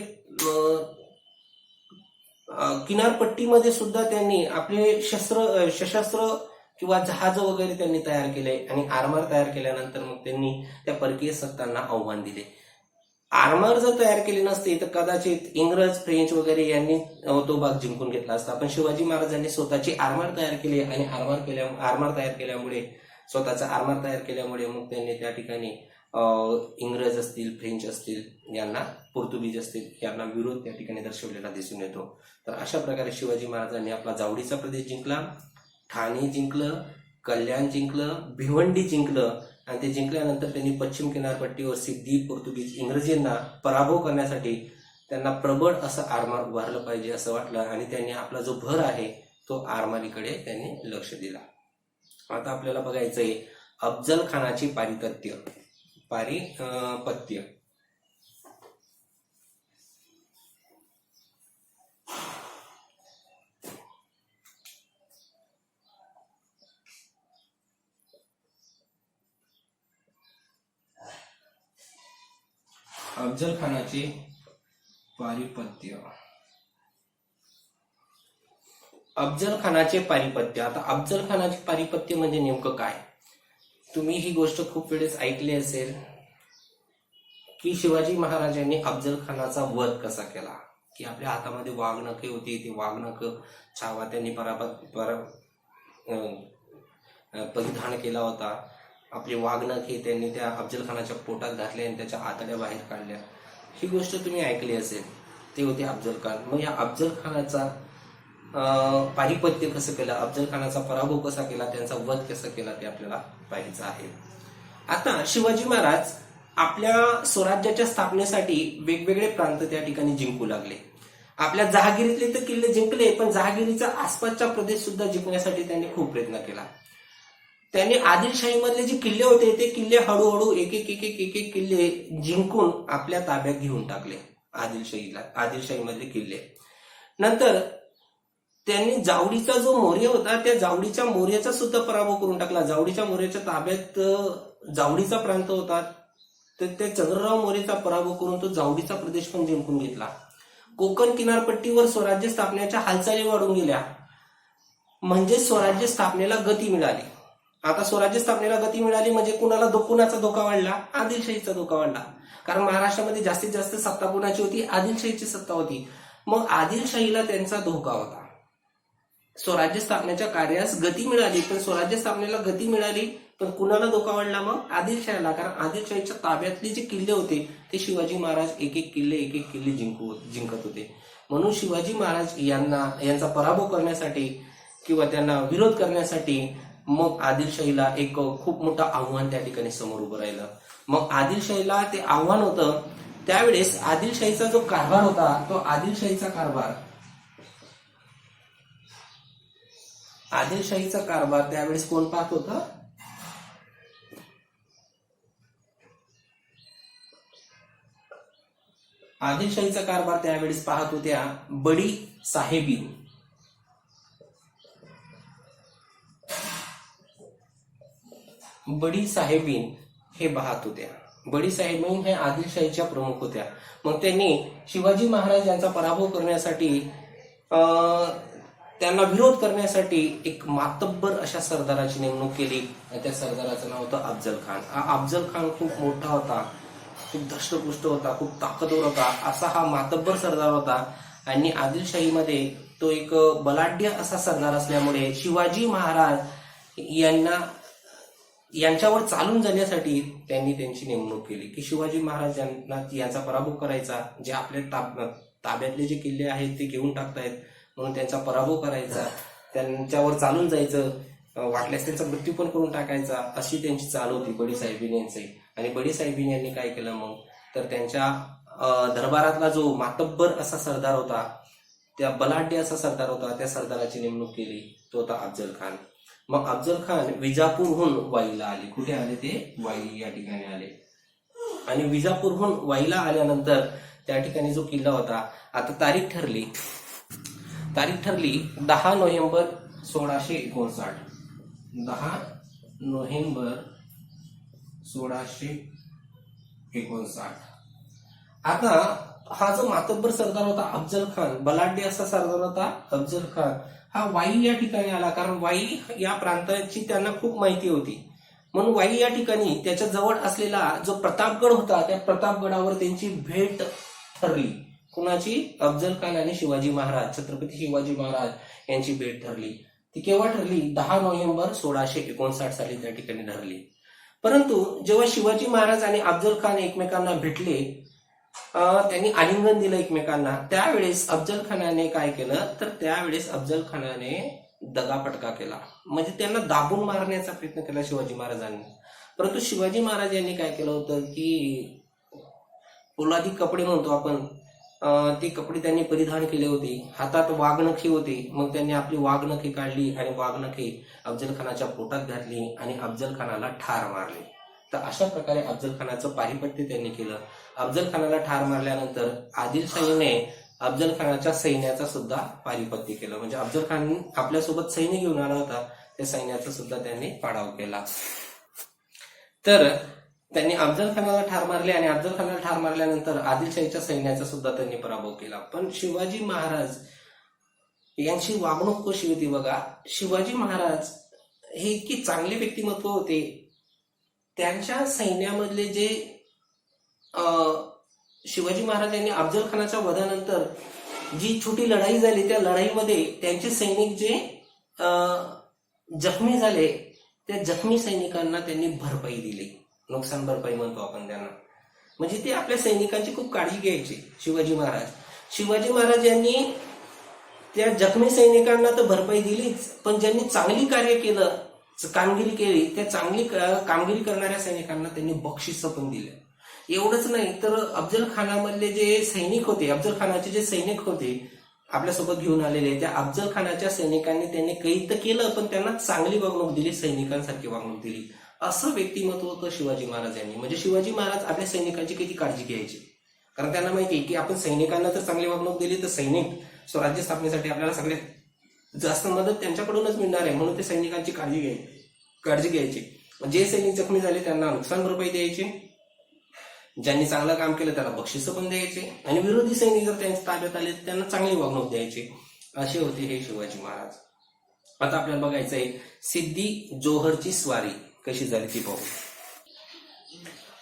S1: किनारपट्टीमध्ये सुद्धा त्यांनी आपले सशस्त्र किंवा जहाज वगैरे त्यांनी तयार केले. आणि आरमार तयार केल्यानंतर मग त्यांनी त्या परकीय सत्तांना आव्हान दिले. आरमार जर तयार केले नसते तर कदाचित इंग्रज, फ्रेंच वगैरे यांनी तो भाग जिंकून घेतला असता. पण शिवाजी महाराजांनी स्वतःची आरमार तयार केली आणि स्वतःचा आरमार तयार केल्यामुळे मग त्यांनी त्या ठिकाणी इंग्रज असतील, फ्रेंच असतील यांना, पोर्तुगीज असतील यांना विरोध त्या ठिकाणी दर्शवलेला दिसून येतो. तर अशा प्रकारे शिवाजी महाराजांनी आपला जावळीचा प्रदेश जिंकला, ठाणे जिंकलं, कल्याण जिंकलं, भिवंडी जिंकलं. आणि ते जिंकल्यानंतर त्यांनी पश्चिम किनारपट्टीवर सिद्धी, पोर्तुगीज, इंग्रजींना पराभव करण्यासाठी त्यांना प्रबळ असं आरमार उभारलं पाहिजे असं वाटलं. आणि त्यांनी आपला जो भर आहे तो आरमारीकडे त्यांनी लक्ष दिला. आता आपल्याला बघायचंय अफजल खानाची पारिपत्य. अफजल खानाचे पारिपत्य. अफजल खानाचे पारिपत्य. आता अफजल खानाचे पारिपत्य म्हणजे नेमकं काय? तुम्ही ही गोष्ट खूप वेळेस ऐकली असेल की शिवाजी महाराजांनी अफजल खानाचा वध कसा केला, की आपल्या हातामध्ये वाघनखे होती, ती वाघनख छावा त्यांनी परिधान केला होता. आपले वाघनखे त्यांनी त्या अफजल खानाच्या पोटात घातले आणि त्याच्या आतड्या बाहेर काढल्या. ही गोष्ट तुम्ही ऐकली असेल. ते होते अफजल खान. मग या अफजल खानाचा पारिपत्य कसं केलं, अफजल खानाचा पराभव कसा केला, त्यांचा वध कसा केला ते आपल्याला पाहायचं आहे. आता शिवाजी महाराज आपल्या स्वराज्याच्या स्थापनेसाठी वेगवेगळे प्रांत त्या ठिकाणी जिंकू लागले. आपल्या जहागिरीतले तर किल्ले जिंकले, पण जहागिरीचा आसपासचा प्रदेश सुद्धा जिंकण्यासाठी त्यांनी खूप प्रयत्न केला. त्यांनी आदिलशाहीमधले जे किल्ले होते ते किल्ले हळूहळू एक एक किल्ले जिंकून आपल्या ताब्यात घेऊन टाकले. आदिलशाहीमधले किल्ले. नंतर त्यांनी जावळीचा जो मौर्य होता त्या जावळीच्या मौर्याचा सुद्धा पराभव करून टाकला. जावळीच्या मौर्याच्या ताब्यात जावळीचा प्रांत होता तर त्या चंद्रराव मोरेचा पराभव करून तो जावडीचा प्रदेश पण जिंकून घेतला. कोकण किनारपट्टीवर स्वराज्य स्थापनेच्या हालचाली वाढून गेल्या, म्हणजे स्वराज्य स्थापनेला गती मिळाली. आता स्वराज्य स्थापनेला गती मिळाली म्हणजे कुणाचा धोका वाढला? आदिलशाहीचा धोका वाढला. कारण महाराष्ट्रामध्ये जास्तीत जास्त सत्ता कुणाची होती? आदिलशाहीची सत्ता होती. मग आदिलशाहीला त्यांचा धोका होता. स्वराज्य स्थापनेच्या कार्यास गती मिळाली, पण स्वराज्य स्थापनेला गती मिळाली पण कुणाला धोका वाढला? मग आदिलशाहीला. कारण आदिलशाहीच्या ताब्यातले जे किल्ले होते ते शिवाजी महाराज एक एक किल्ले जिंकत होते. म्हणून शिवाजी महाराज यांचा पराभव करण्यासाठी किंवा त्यांना विरोध करण्यासाठी मग आदिलशाहीला एक खूप मोठं आव्हान त्या ठिकाणी समोर उभं राहिलं. मग आदिलशाहीला ते आव्हान होतं. त्यावेळेस आदिलशाहीचा जो कारभार होता तो आदिलशाहीचा कारभार त्यावेळेस कोण पाहत होतं? आदिलशाहीचा कारभार त्यावेळेस पाहत होत्या बडी साहेबीन. बडी साहेबीन हे पाहत होत्या. बडी साहेबीन हे आदिलशाहीच्या प्रमुख होत्या. मग त्यांनी शिवाजी महाराज यांचा पराभव करण्यासाठी त्यांना विरोध करण्यासाठी एक मातब्बर अशा सरदाराची नेमणूक केली. त्या सरदाराचं नाव होतं अफजल खान. हा अफजल खान खूप मोठा होता, खूप धष्टपुष्ट होता, खूप ताकदवर होता. असा हा मातब्बर सरदार होता. आणि आदिलशाहीमध्ये तो एक बलाढ्य असा सरदार असल्यामुळे शिवाजी महाराज यांच्यावर चालून जाण्यासाठी त्यांनी त्यांची नेमणूक केली की शिवाजी महाराज यांचा पराभव करायचा. जे आपल्या ताब्यातले जे किल्ले आहेत ते घेऊन टाकतायत म्हणून त्यांचा पराभव करायचा, त्यांच्यावर चालून जायचं, वाटल्यास त्यांचा मृत्यू पण करून टाकायचा, अशी त्यांची चाल होती बडी साहेबीन यांची. आणि बडी साहेबीन यांनी काय केलं मग तर त्यांच्या दरबारातला जो मातब्बर असा सरदार होता, त्या बलाढ्य असा सरदार होता, त्या सरदाराची नेमणूक केली. तो होता अफजल खान. मग अफजल खान विजापूरहून वाईला आले. कुठे आले ते? वाई या ठिकाणी आले. आणि विजापूरहून वाईला आल्यानंतर त्या ठिकाणी जो किल्ला होता, आता तारीख ठरली 10 नोव्हेंबर 1659. 10 नोव्हेंबर 1659. आता हा जो मातब्बर सरदार होता अफजल खान, बलाढ्य असा सरदार होता अफजल खान, हा वाई या ठिकाणी आला. कारण वाई या प्रांताची त्यांना खूप माहिती होती. म्हणून वाई या ठिकाणी त्याच्या जवळ असलेला जो प्रतापगड होता, त्या प्रतापगडावर त्यांची भेट ठरली. कुणाची? अफजल खान आणि शिवाजी महाराज, छत्रपती शिवाजी महाराज यांची भेट ठरली. ती केव्हा ठरली? 10 नोव्हेंबर 1659 साली त्या ठिकाणी ठरली. परंतु जेव्हा शिवाजी महाराज आणि अफजल खान एकमेकांना भेटले, त्यांनी आलिंगन दिलं एकमेकांना, त्यावेळेस अफजल खानाने काय केलं तर त्यावेळेस अफजल खानाने दगापटका केला. म्हणजे त्यांना दाबून मारण्याचा प्रयत्न केला शिवाजी महाराजांनी. परंतु शिवाजी महाराज यांनी काय केलं होतं की पोलादी कपडे म्हणतो आपण, ते कपडे त्यांनी परिधान केले होते. हातात वाघनखे होते. मग त्यांनी आपली वाघनखे काढली आणि वाघनखे अफजल खानाच्या पोटात घातली आणि अफजल खानाला ठार मारले. तर अशा प्रकारे अफजल खानाचं पारिपत्य त्यांनी केलं. अफजल खानाला ठार मारल्यानंतर आदिलशाहीने अफजल खानाच्या सैन्याचा सुद्धा पारिपत्य केलं. म्हणजे अफजल खान आपल्यासोबत सैन्य घेऊन आला होता, त्या सैन्याचा सुद्धा त्यांनी पाडाव केला. तर त्यांनी अफजल खानाला ठार मारले आणि अफजल खानाला ठार मारल्यानंतर आदिलशाहीच्या सैन्याचा सुद्धा त्यांनी पराभव केला. पण शिवाजी महाराज यांची वागणूक कशी होती बघा. शिवाजी महाराज हे इतकी चांगले व्यक्तिमत्व होते. त्यांच्या सैन्यामधले जे शिवाजी महाराजांनी अफजल खानाच्या वधानंतर जी छोटी लढाई झाली, त्या लढाईमध्ये त्यांचे सैनिक जे जखमी झाले, त्या जखमी सैनिकांना त्यांनी भरपाई दिली. नुकसान भरपाई म्हणतो आपण त्यांना. म्हणजे ते आपल्या सैनिकांची खूप काळजी घ्यायची शिवाजी महाराज यांनी त्या जखमी सैनिकांना तर भरपाई दिलीच, पण ज्यांनी चांगली कामगिरी केली, त्या चांगली कामगिरी करणाऱ्या सैनिकांना त्यांनी बक्षिसं पण दिलं. एवढंच नाही तर अफजल खानामधले जे सैनिक होते, अफजल खानाचे जे सैनिक होते आपल्यासोबत घेऊन आलेले, त्या अफजल खानाच्या सैनिकांनी त्यांनी कैद तर केलं, पण त्यांना चांगली वागणूक दिली, सैनिकांसारखी वागणूक दिली. असं व्यक्तिमत्व होतं शिवाजी महाराज यांनी. म्हणजे शिवाजी महाराज आपल्या सैनिकांची किती काळजी घ्यायची. कारण त्यांना माहिती आहे की आपण सैनिकांना जर चांगली वागणूक दिली तर सैनिक स्वराज्य स्थापनेसाठी आपल्याला सगळ्यात जास्त मदत त्यांच्याकडूनच मिळणार आहे. म्हणून ते सैनिकांची काळजी घ्यायची. जे सैनिक जखमी झाले त्यांना नुकसान भरपाई द्यायची ज्यांनी चांगलं काम केलं त्याला बक्षिसं पण द्यायचे आणि विरोधी सैनिक जर त्यांच्या ताब्यात आले तर त्यांना चांगली वागणूक द्यायची. असे होते हे शिवाजी महाराज. आता आपल्याला बघायचं आहे सिद्दी जोहरची स्वारी कशी झाली ती पाहू.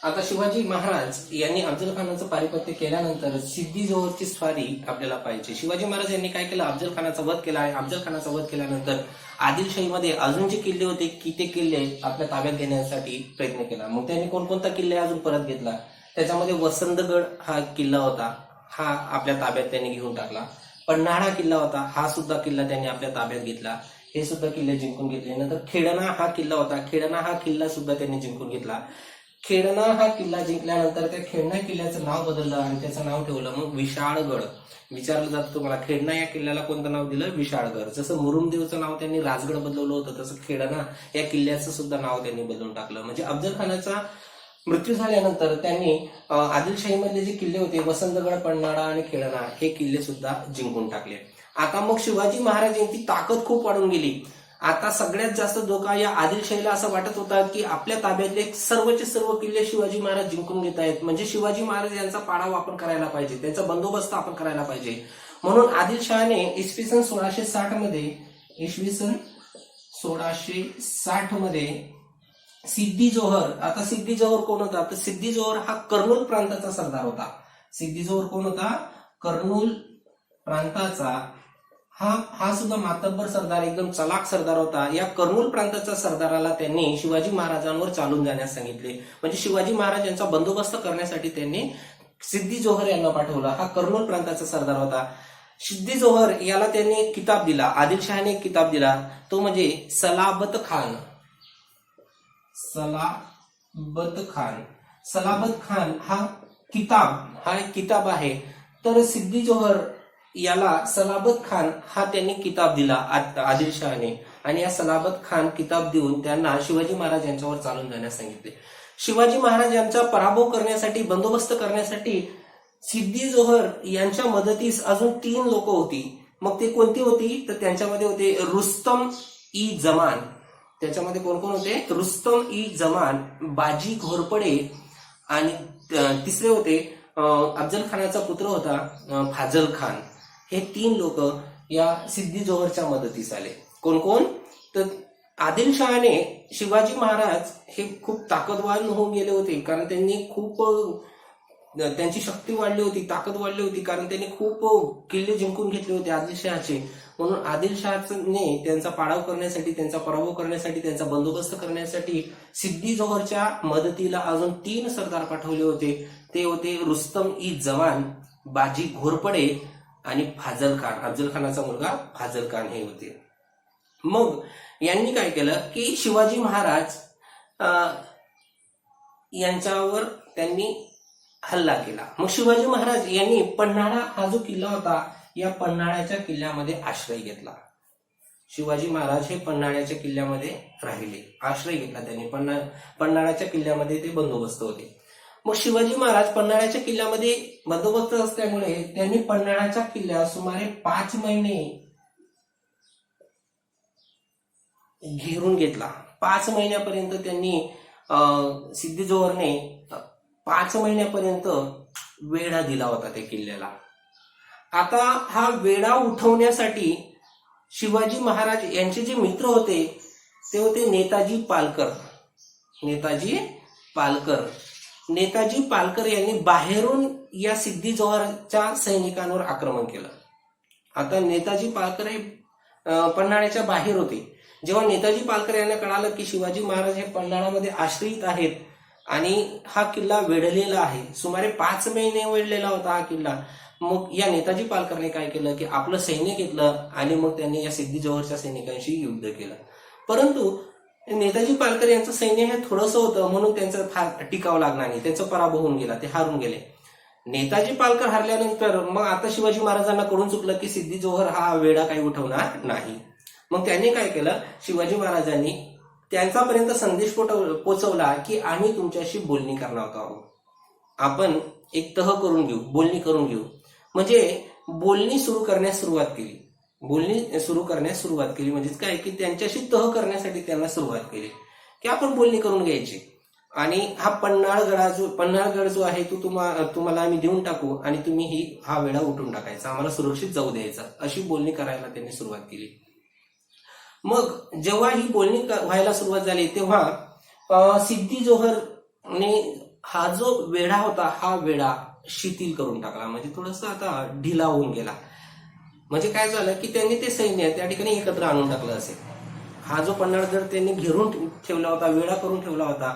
S1: आता शिवाजी महाराज यांनी अफजल खानाचं पारिपत्य केल्यानंतर सिद्दी जोहरची स्वारी आपल्याला पाहिजे. शिवाजी महाराज यांनी काय केलं, अफजल खानाचा वध केला आहे. अफजल खानाचा वध केल्यानंतर आदिलशाहीमध्ये अजून जे किल्ले होते की ते किल्ले आपल्या ताब्यात घेण्यासाठी प्रयत्न केला. मग त्यांनी कोणकोणता किल्ले अजून परत घेतला, त्याच्यामध्ये वसंतगड हा किल्ला होता, हा आपल्या ताब्यात त्यांनी घेऊन टाकला. पन्हाळा किल्ला होता, हा सुद्धा किल्ला त्यांनी आपल्या ताब्यात घेतला. हे सुद्धा किल्ले जिंकून घेतले. नंतर खेडणा हा किल्ला होता, खेडणा हा किल्ला सुद्धा त्यांनी जिंकून घेतला. खेडणा हा किल्ला जिंकल्यानंतर त्या खेडणा किल्ल्याचं नाव बदललं आणि त्याचं नाव ठेवलं मग विशाळगड. विचारलं जातं तुम्हाला खेडणा या किल्ल्याला कोणतं नाव दिलं, विशाळगड. जसं मुरुमदेवचं नाव त्यांनी राजगड बदलवलं होतं तसं खेडणा या किल्ल्याचं सुद्धा नाव त्यांनी बदलून टाकलं. म्हणजे अफजल खानाचा मृत्यू झाल्यानंतर त्यांनी आदिलशाहीमधले जे किल्ले होते वसंतगड, पन्हाळा आणि खेडणा हे किल्ले सुद्धा जिंकून टाकले. आता मग शिवाजी महाराज यांची ताकद खूप वाढून गेली. आता सगळ्यात जास्त धोका या आदिलशाहीला असं वाटत होता की आपल्या ताब्यातले सर्वचे सर्व किल्ले शिवाजी महाराज जिंकून घेत आहेत, म्हणजे शिवाजी महाराज यांचा पाडाव आपण करायला पाहिजे, त्यांचा बंदोबस्त आपण करायला पाहिजे. म्हणून आदिलशहाने इसवी सन 1660 मध्ये सिद्दी जोहर. आता सिद्दी जोहर कोण होता, तर सिद्दी जोहर हा कर्नूल प्रांताचा सरदार होता. सिद्दी जोहर कोण होता, कर्नूल प्रांताचा हा सुद्धा मातब्बर सरदार, एकदम चलाक सरदार होता. या कर्नूल प्रांताच्या सरदाराला त्यांनी शिवाजी महाराजांवर चालून जाण्यास सांगितले. म्हणजे शिवाजी महाराज यांचा बंदोबस्त करण्यासाठी त्यांनी सिद्दी जोहर यांना पाठवला. हा कर्नूल प्रांताचा सरदार होता. सिद्दी जोहर याला त्यांनी किताब दिला, आदिलशहाने एक किताब दिला, तो म्हणजे सलाबत खान. सलाबत खान हा एक किताब आहे. तर सिद्दी जोहर याला सलाबत खान हा त्यांनी किताब दिला आदिलशहाने आणि या सलाबत खान किताब देऊन त्यांना शिवाजी महाराज यांच्यावर चालून जाण्यास सांगितले. शिवाजी महाराज यांचा पराभव करण्यासाठी, बंदोबस्त करण्यासाठी सिद्दी जोहर यांच्या मदतीस अजून 3 लोक होती. मग ते कोणती होती, तर त्यांच्यामध्ये होते रुस्तम ई जमान. त्याच्यामध्ये कोण कोण होते, रुस्तम ई जमान, बाजी घोरपडे आणि तिसरे होते अफजल खानाचा पुत्र होता फाजल खान. हे 3 लोक या सिद्दी जोहरच्या मदतीस आले. कोण कोण, तर आदिलशहाने शिवाजी महाराज हे खूप ताकदवान होऊन गेले होते, कारण त्यांची शक्ती वाढली होती, ताकद वाढली होती, कारण त्यांनी खूप किल्ले जिंकून घेतले होते आदिलशहाचे. म्हणून आदिलशहाने त्यांचा पाडाव करण्यासाठी, त्यांचा पराभव करण्यासाठी, त्यांचा बंदोबस्त करण्यासाठी सिद्दी जोहरच्या मदतीला अजून 3 सरदार पाठवले होते. ते होते रुस्तम ई जवान, बाजी घोरपडे आणि फाजल खान. अफजल खानाचा मुलगा फाजल खान हे होते. मग यांनी काय केलं की शिवाजी महाराज यांच्यावर त्यांनी हल्ला केला. मग शिवाजी महाराज यांनी पन्हाळा हा जो किल्ला होता या पन्हाळ्याच्या किल्ल्यामध्ये आश्रय घेतला. शिवाजी महाराज हे पन्हाळ्याच्या किल्ल्यामध्ये राहिले, आश्रय घेतला त्यांनी. पन्हाळ्याच्या किल्ल्यामध्ये ते बंदोबस्त होते. मग शिवाजी महाराज पन्हाळ्याच्या किल्ल्यामध्ये बंदोबस्त असल्यामुळे त्यांनी पन्हाळ्याच्या किल्ल्यावर सुमारे 5 महिने घेरून घेतला. 5 महिन्यापर्यंत त्यांनी सिद्दी जोहरने 5 महिन्यापर्यंत वेढा दिला होता त्या किल्ल्याला. आता हा वेढा उठवण्यासाठी शिवाजी महाराज यांचे जे मित्र होते ते होते नेताजी पालकर यांनी बाहेरून या सिद्दी जोहरच्या सैनिकांवर आक्रमण केलं. आता नेताजी पालकर हे पन्हाळ्याच्या बाहेर होते. जेव्हा नेताजी पालकर यांना कळालं की शिवाजी महाराज हे पन्हाळ्यामध्ये आश्रित आहेत आणि हा किल्ला वेढलेला आहे, सुमारे 5 महिने वेढलेला होता हा किल्ला, मग या नेताजी पालकरने काय केलं की आपलं सैन्य घेतलं आणि मग त्यांनी या सिद्दी जोहरच्या सैनिकांशी युद्ध केलं. परंतु नेताजी पालकर यांचं सैन्य हे थोडंसं होतं म्हणून त्यांचं फार टिकावं लागणार नाही, त्यांचा पराभव होऊन गेला, ते हारून गेले. नेताजी पालकर हरल्यानंतर मग आता शिवाजी महाराजांना कळून चुकलं की सिद्दी जोहर हा वेढा काही उठवणार नाही. मग त्यांनी काय केलं, शिवाजी महाराजांनी त्यांच्यापर्यंत संदेश पोचवला की आम्ही तुमच्याशी बोलणी करणार आहोत, आपण एक तह करून घेऊ, बोलणी करून घेऊ. म्हणजे बोलणी सुरू करण्यास सुरुवात केली. म्हणजे काय की त्यांच्याशी तह करण्यासाठी त्यांना सुरुवात केली की आपण बोलणी करून घ्यायची. आणि हा पन्हाळगड जो आहे तो तुम्हाला आम्ही देऊन टाकू आणि तुम्ही हा वेढा उठून टाकायचा, आम्हाला सुरक्षित जाऊ द्यायचा, अशी बोलणी करायला त्यांनी सुरुवात केली. मग जेव्हा ही बोलणी व्हायला सुरुवात झाली तेव्हा सिद्धी जोहरने हा जो वेढा होता हा वेढा शिथिल करून टाकला, म्हणजे थोडासा आता ढिला होऊन गेला. म्हणजे काय झालं की त्यांनी ते सैन्य त्या ठिकाणी एकत्र आणून टाकलं असेल. हा जो पन्हाळगड त्यांनी घेरून ठेवला होता, वेढा करून ठेवला होता,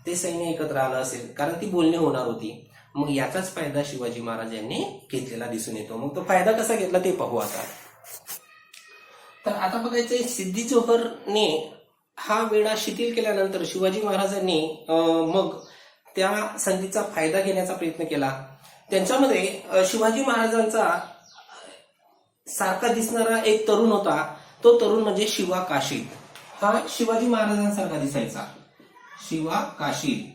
S1: ते सैन्य एकत्र आलं असेल, कारण ती बोलणी होणार होती. मग याचाच फायदा शिवाजी महाराज यांनी घेतलेला दिसून येतो. मग तो फायदा कसा घेतला ते पाहू आता. तर आता बघायचंय, सिद्धी जोहरने हा वेढा शिथिल केल्यानंतर शिवाजी महाराजांनी मग त्या संधीचा फायदा घेण्याचा प्रयत्न केला. त्यांच्यामध्ये शिवाजी महाराजांचा सारखा दिसणारा एक तरुण होता. तो तरुण म्हणजे शिवा काशीद. हा शिवाजी महाराजांसारखा दिसायचा. शिवा काशीद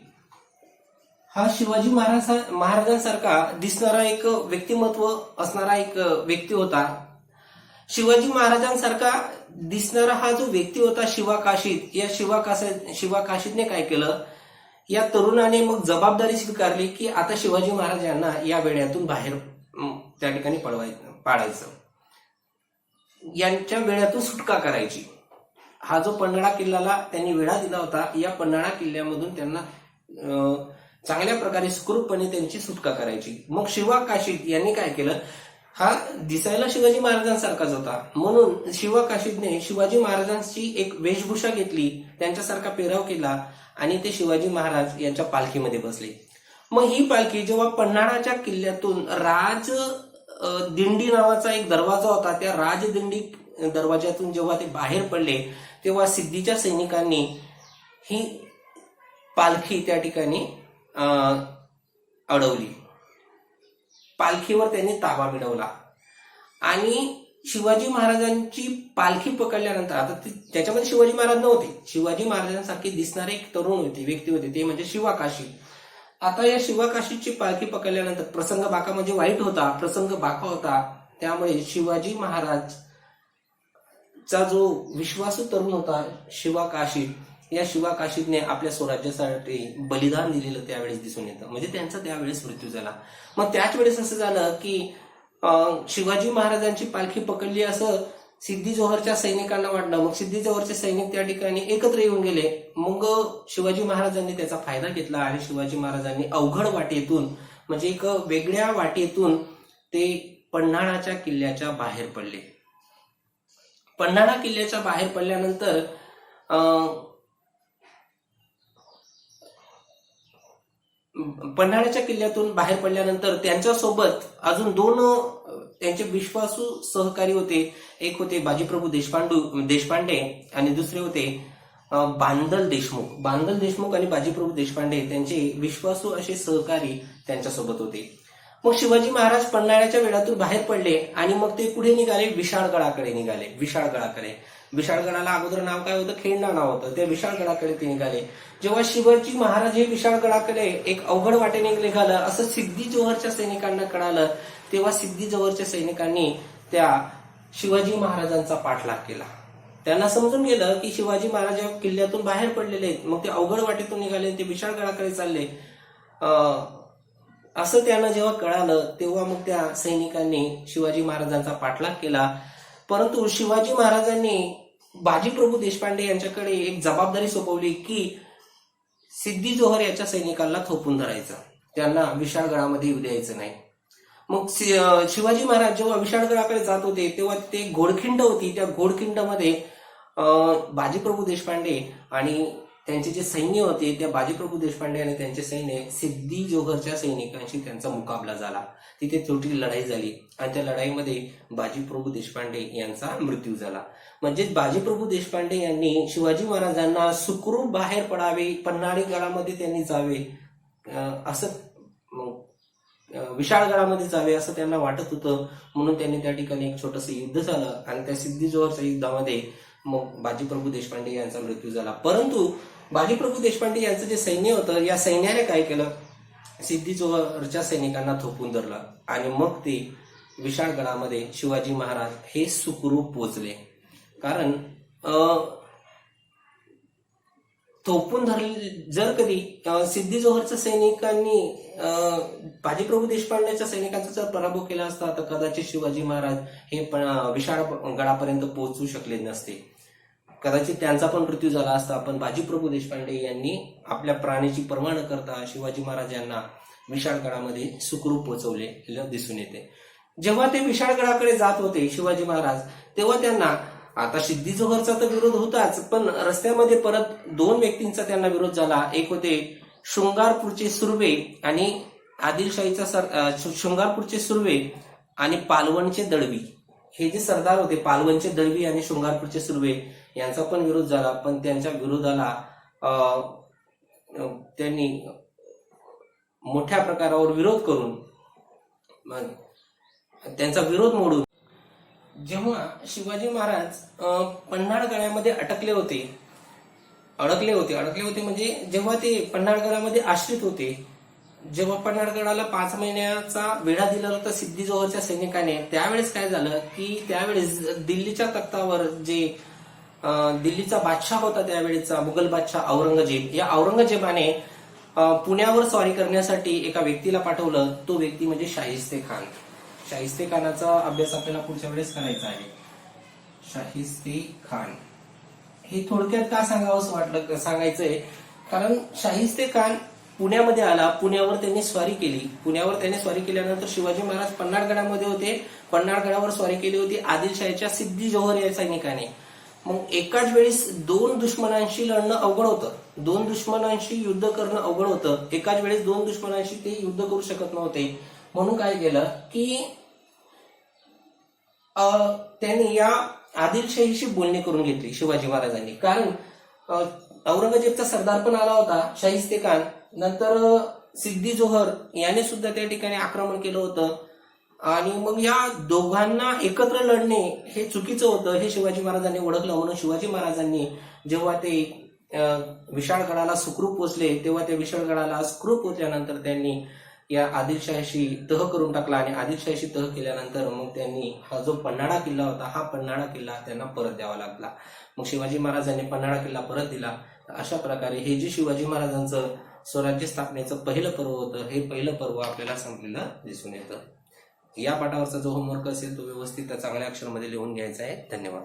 S1: हा शिवाजी महाराजांसारखा दिसणारा एक व्यक्तिमत्व असणारा एक व्यक्ती होता. शिवाजी महाराजांसारखा दिसणारा हा जो व्यक्ती होता शिवा काशीद, या शिवा काशीदने काय केलं, या तरुणाने मग जबाबदारी स्वीकारली की आता शिवाजी महाराज यांना या वेड्यातून बाहेर त्या ठिकाणी पाडायचं, यांच्या वेड्यातून सुटका करायची. हा जो पन्हाळा किल्ल्याला त्यांनी वेढा दिला होता, या पन्हाळा किल्ल्यामधून त्यांना चांगल्या प्रकारे सुखरूपपणे त्यांची सुटका करायची. मग शिवा काशीद यांनी काय केलं, हा दिसायला शिवाजी महाराजांसारखाच होता, म्हणून शिवा काशीदने शिवाजी महाराजांची एक वेशभूषा घेतली, त्यांच्यासारखा पेहराव केला आणि ते शिवाजी महाराज यांच्या पालखीमध्ये बसले. मग ही पालखी जेव्हा पन्हाळाच्या किल्ल्यातून राज दिंडी नावाचा एक दरवाजा होता, त्या राजदिंडी दरवाज्यातून जेव्हा ते बाहेर पडले तेव्हा सिद्धीच्या सैनिकांनी ही पालखी त्या ठिकाणी अडवली. पालखीवर त्यांनी ताबा मिळवला आणि शिवाजी महाराजांची पालखी पकडल्यानंतर, आता त्याच्यामध्ये शिवाजी महाराज नव्हते, शिवाजी महाराजांसारखे दिसणारे एक तरुण होते, व्यक्ती होते, ते म्हणजे शिवा काशीद. आता या शिवा काशीदची पालखी पकडल्यानंतर प्रसंग बाका म्हणजे वाईट होता, प्रसंग बाका होता, त्यामुळे शिवाजी महाराजचा जो विश्वासू तरुण होता शिवा काशीद, या शिवा काशीदने आपल्या स्वराज्यासाठी बलिदान दिलेलं त्यावेळेस दिसून येतं, म्हणजे त्यांचा त्यावेळेस मृत्यू झाला. मग त्याच वेळेस असं झालं की शिवाजी महाराजांची पालखी पकडली असं सिद्धी जोहरच्या सैनिकांना वाटलं. मग सिद्धी जोहरचे सैनिक त्या ठिकाणी एकत्र येऊन गेले. मग शिवाजी महाराजांनी त्याचा फायदा घेतला आणि शिवाजी महाराजांनी अवघड वाटेतून, म्हणजे एक वेगळ्या वाटेतून ते पन्हाळाच्या किल्ल्याच्या बाहेर पडले. पन्हाळा किल्ल्याच्या बाहेर पडल्यानंतर पन्हाळ्याच्या किल्ल्यातून बाहेर पडल्यानंतर त्यांच्यासोबत अजून दोन त्यांचे विश्वासू सहकारी होते. एक होते बाजीप्रभू देशपांडे आणि दुसरे होते बांदल देशमुख आणि बाजीप्रभू देशपांडे, त्यांचे विश्वासू असे सहकारी त्यांच्यासोबत होते. मग शिवाजी महाराज पन्हाळ्याच्या वेढातून बाहेर पडले आणि मग ते पुढे निघाले, विशाळगडाकडे निघाले. विशाळगडाला अगोदर नाव काय होतं, खेळणा नाव होतं, त्या विशाळगडाकडे ते निघाले. जेव्हा शिवाजी महाराज हे विशाळगडाकडे एक अवघड वाटेने निघालं असं सिद्धी जोहरच्या सैनिकांना कळालं, तेव्हा सिद्धी जोहरच्या सैनिकांनी त्या शिवाजी महाराजांचा पाठलाग केला. त्यांना समजून गेलं की शिवाजी महाराज किल्ल्यातून बाहेर पडलेले आहेत, मग ते अवघड वाटेतून निघाले, ते विशाळगडाकडे चालले. असं त्यांना जेव्हा कळालं तेव्हा मग त्या सैनिकांनी शिवाजी महाराजांचा पाठलाग केला. परंतु शिवाजी महाराजांनी बाजीप्रभू देशपांडे यांच्याकडे एक जबाबदारी सोपवली की सिद्धी जोहर याच्या सैनिकांना थोपून धरायचं, त्यांना विशाळगडामध्ये येऊ द्यायचं नाही. मग शिवाजी महाराज जेव्हा विशाळगडाकडे जात होते तेव्हा ते घोडखिंड होती, त्या घोडखिंडामध्ये बाजीप्रभू देशपांडे आणि त्यांचे जे सैन्य होते, त्या बाजीप्रभू देशपांडे आणि त्यांचे सैन्य सिद्धी जोहरच्या सैनिकांशी त्यांचा मुकाबला झाला. तिथे छोटी लढाई झाली आणि त्या लढाईमध्ये बाजीप्रभू देशपांडे यांचा मृत्यू झाला. म्हणजेच बाजीप्रभू देशपांडे यांनी शिवाजी महाराजांना सुखरूप बाहेर पडावे, पन्हाळगडामध्ये त्यांनी जावे, असं विशाळगडामध्ये जावे असं त्यांना वाटत होतं. म्हणून त्यांनी त्या ठिकाणी एक छोटंसं युद्ध झालं आणि त्या सिद्धी जोहरच्या युद्धामध्ये मग बाजीप्रभू देशपांडे यांचा मृत्यू झाला. परंतु बाजीप्रभू देशपांडे यांचं जे सैन्य होतं, या सैन्याने काय केलं, सिद्धी जोहरच्या सैनिकांना थोपून धरलं आणि मग ते विशाळगडामध्ये शिवाजी महाराज हे सुखरूप पोचले. कारण थोपून धरले. जर कधी सिद्धी जोहरच्या सैनिकांनी बाजीप्रभू देशपांडेच्या सैनिकांचा जर पराभव केला असता तर कदाचित शिवाजी महाराज हे विशाळगडापर्यंत पोहोचू शकले नसते. कदाचित त्यांचा पण मृत्यू झाला असता. पण बाजीप्रभू देशपांडे यांनी आपल्या प्राणाची पर्वा न करता शिवाजी महाराज यांना विशाळगडामध्ये सुखरूप पोहोचवले दिसून येते. जेव्हा ते विशाळगडाकडे जात होते शिवाजी महाराज, तेव्हा त्यांना आता सिद्धी जोहरचा तर विरोध होताच, पण रस्त्यामध्ये परत 2 व्यक्तींचा त्यांना विरोध झाला. एक होते शृंगारपूरचे सुर्वे आणि आदिलशाहीचा शृंगारपूरचे सुर्वे आणि पालवणचे दळवी. हे जे सरदार होते पालवणचे दळवी आणि शृंगारपूरचे सुर्वे यांचा पण विरोध झाला. पण त्यांच्या विरोधाला त्यांनी मोठ्या प्रकारावर विरोध करून त्यांचा विरोध मोडून जेव्हा शिवाजी महाराज पन्हाळगडामध्ये अडकले होते म्हणजे जेव्हा ते पन्हाळगडामध्ये आश्रित होते, जेव्हा पन्हाळगडाला 5 महिन्याचा वेढा दिला होता सिद्धी जोहरच्या सैनिकाने, त्यावेळेस काय झालं की त्यावेळेस दिल्लीच्या तख्तावर जे दिल्लीचा बादशाह होता त्यावेळेचा मुघल बादशाह औरंगजेब, या औरंगजेबाने पुण्यावर स्वारी करण्यासाठी एका व्यक्तीला पाठवलं. तो व्यक्ती म्हणजे शाहिस्ते खान. शाहिस्ते खानाचा अभ्यास आपल्याला पुढच्या वेळेस करायचा आहे. शाहिस्ते खान हे थोडक्यात का सांगायचंय कारण शाहिस्ते खान पुण्यामध्ये आला. पुण्यावर त्यांनी स्वारी केल्यानंतर शिवाजी महाराज पन्हाळगडामध्ये होते. पन्हाळगडावर स्वारी केली होती आदिलशाहीच्या सिद्धी जोहर या सैनिकाने. मग एकाच वेळेस 2 दुश्मनांशी लढणं अवघड होतं, 2 दुश्मनांशी युद्ध करणं अवघड होतं. एकाच वेळेस 2 दुश्मनांशी ते युद्ध करू शकत नव्हते. म्हणून काय केलं की त्यांनी या आदिलशाहीशी बोलणी करून घेतली शिवाजी महाराजांनी. कारण औरंगजेबचा सरदार पण आला होता शाहिस्ते खान. नंतर सिद्धी जोहर याने सुद्धा त्या ठिकाणी आक्रमण केलं होतं आणि मग या दोघांना एकत्र लढणे हे चुकीचं होतं हे शिवाजी महाराजांनी ओळखलं. म्हणून शिवाजी महाराजांनी जेव्हा ते विशाळगडाला सुखरूप पोहोचले, तेव्हा त्या विशाळगडाला सुखरूप पोहोचल्यानंतर त्यांनी या आदिलशाहीशी तह करून टाकला आणि आदिलशाहीशी तह केल्यानंतर मग त्यांनी हा जो पन्हाळा किल्ला होता, हा पन्हाळा किल्ला त्यांना परत द्यावा लागला. मग शिवाजी महाराजांनी पन्हाळा किल्ला परत दिला. अशा प्रकारे हे जे शिवाजी महाराजांचं स्वराज्य स्थापनेचं पहिलं पर्व होतं, हे पहिलं पर्व आपल्याला संपलेलं दिसून येतं. या पाठावरचा जो होमवर्क असेल तो व्यवस्थित चांगल्या अक्षरामध्ये लिहून घ्यायचा आहे. धन्यवाद.